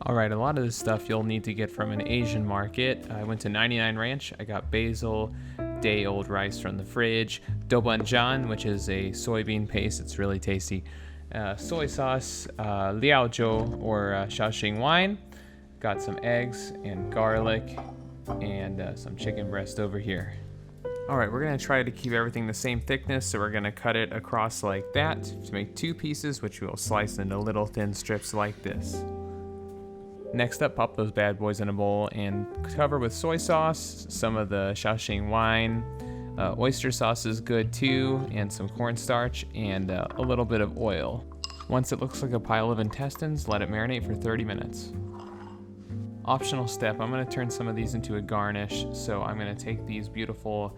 Alright, a lot of this stuff you'll need to get from an Asian market. I went to 99 Ranch, I got basil, day-old rice from the fridge, doubanjian, which is a soybean paste, it's really tasty, soy sauce, liaozhou or shaoxing wine, got some eggs and garlic, and some chicken breast over here. Alright, we're going to try to keep everything the same thickness, so we're going to cut it across like that to make 2 pieces, which we'll slice into little thin strips like this. Next up, pop those bad boys in a bowl and cover with soy sauce, some of the shaoxing wine, oyster sauce is good too, and some cornstarch, and a little bit of oil. Once it looks like a pile of intestines, let it marinate for 30 minutes. Optional step, I'm going to turn some of these into a garnish, so I'm going to take these beautiful,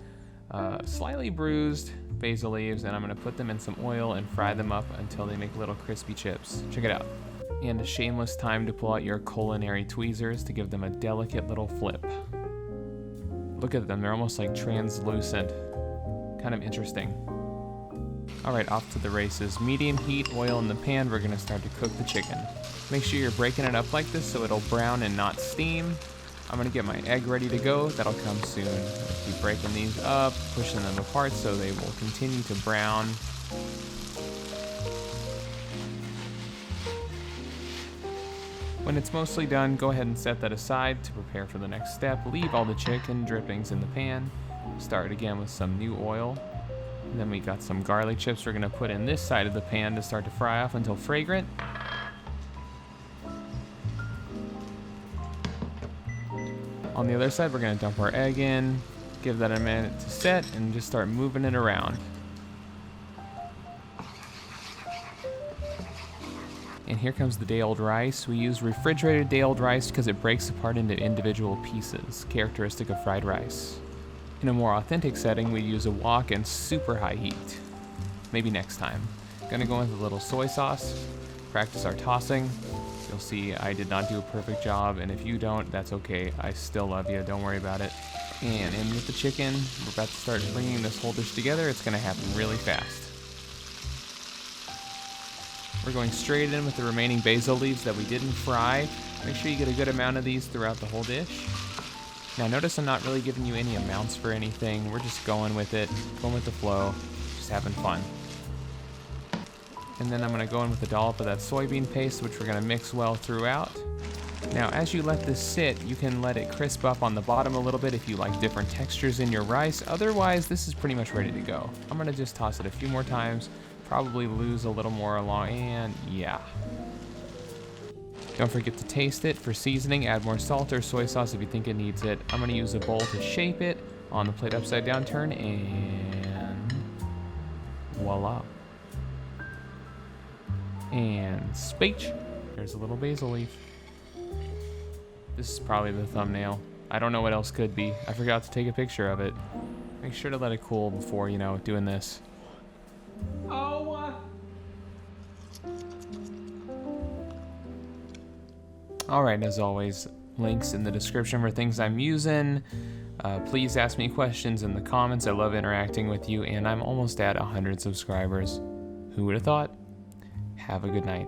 slightly bruised basil leaves, and I'm going to put them in some oil and fry them up until they make little crispy chips. Check it out. And a shameless time to pull out your culinary tweezers to give them a delicate little flip. Look at them, they're almost like translucent. Kind of interesting. Alright, off to the races. Medium heat, oil in the pan, we're gonna start to cook the chicken. Make sure you're breaking it up like this so it'll brown and not steam. I'm gonna get my egg ready to go, that'll come soon. I'll keep breaking these up, pushing them apart so they will continue to brown. When it's mostly done, go ahead and set that aside to prepare for the next step. Leave all the chicken drippings in the pan. Start again with some new oil. And then we got some garlic chips we're gonna put in this side of the pan to start to fry off until fragrant. On the other side, we're gonna dump our egg in, give that a minute to set, and just start moving it around. And here comes the day-old rice. We use refrigerated day-old rice because it breaks apart into individual pieces, characteristic of fried rice. In a more authentic setting, we use a wok and super high heat. Maybe next time. Gonna go in with a little soy sauce, practice our tossing. You'll see I did not do a perfect job, and if you don't, that's okay. I still love you, don't worry about it. And in with the chicken. We're about to start bringing this whole dish together. It's gonna happen really fast. We're going straight in with the remaining basil leaves that we didn't fry. Make sure you get a good amount of these throughout the whole dish. Now notice I'm not really giving you any amounts for anything. We're just going with it, going with the flow, just having fun. And then I'm gonna go in with a dollop of that soybean paste, which we're gonna mix well throughout. Now as you let this sit, you can let it crisp up on the bottom a little bit if you like different textures in your rice. Otherwise, this is pretty much ready to go. I'm gonna just toss it a few more times, probably lose a little more along, and yeah. Don't forget to taste it. For seasoning, add more salt or soy sauce if you think it needs it. I'm gonna use a bowl to shape it, on the plate upside down turn, and voila. And speech. There's a little basil leaf. This is probably the thumbnail. I don't know what else could be. I forgot to take a picture of it. Make sure to let it cool before, doing this. Alright, as always, links in the description for things I'm using. Please ask me questions in the comments. I love interacting with you, and I'm almost at 100 subscribers. Who would have thought? Have a good night.